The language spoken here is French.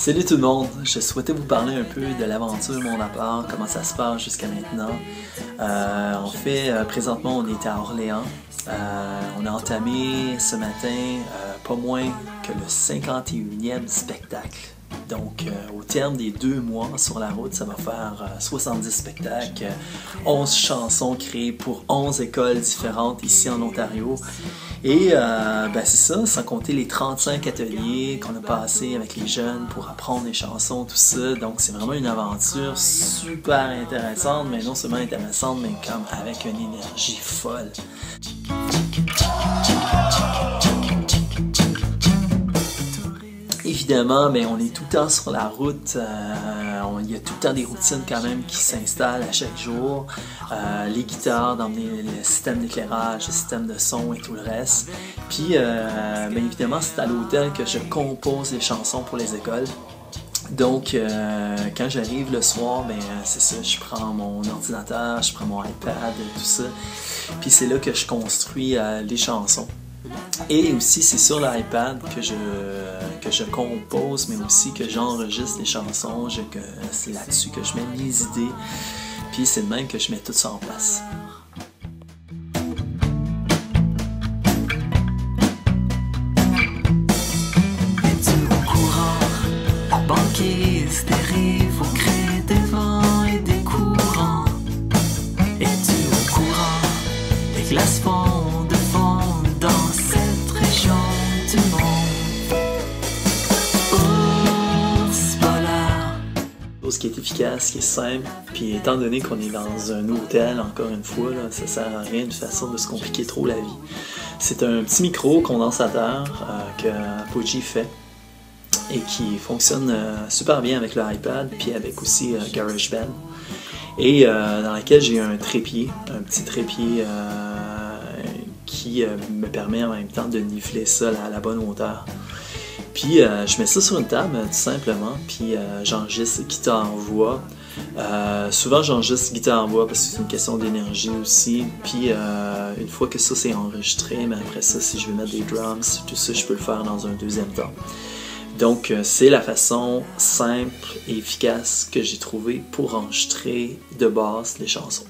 Salut tout le monde, je souhaitais vous parler un peu de l'aventure Mon Appart, comment ça se passe jusqu'à maintenant. Présentement on est à Orléans. On a entamé ce matin pas moins que le 51e spectacle. Donc, au terme des 2 mois sur la route, ça va faire 70 spectacles, 11 chansons créées pour 11 écoles différentes ici en Ontario. Et c'est ça, sans compter les 35 ateliers qu'on a passés avec les jeunes pour apprendre les chansons, tout ça. Donc, c'est vraiment une aventure super intéressante, mais non seulement intéressante, mais comme avec une énergie folle. Évidemment, mais on est tout le temps sur la route, il y a tout le temps des routines quand même qui s'installent à chaque jour. Les guitares, d'emmener le système d'éclairage, le système de son et tout le reste. Puis, évidemment, c'est à l'hôtel que je compose les chansons pour les écoles. Donc, quand j'arrive le soir, c'est ça, je prends mon ordinateur, je prends mon iPad, tout ça. Puis c'est là que je construis les chansons. Et aussi, c'est sur l'iPad que je compose, mais aussi que j'enregistre les chansons. C'est là-dessus que je mets mes idées. Puis c'est de même que je mets tout ça en place. Es-tu au courant? La banquise dérive au gré des vents et des courants. Es-tu au courant? Les glaces fondent de fond dans cette région du monde. Ours polaire. Ce qui est efficace, qui est simple, puis étant donné qu'on est dans un hôtel, encore une fois, là, ça sert à rien de façon de se compliquer trop la vie. C'est un petit micro condensateur que Apogee fait et qui fonctionne super bien avec le iPad, puis avec aussi GarageBand, et dans lequel j'ai un trépied, un petit trépied qui me permet en même temps de niveler ça à la bonne hauteur. Puis je mets ça sur une table tout simplement, puis j'enregistre guitare-voix. Souvent j'enregistre guitare-voix parce que c'est une question d'énergie aussi. Puis une fois que ça c'est enregistré, mais après ça, si je veux mettre des drums, tout ça, je peux le faire dans un deuxième temps. Donc c'est la façon simple et efficace que j'ai trouvée pour enregistrer de base les chansons.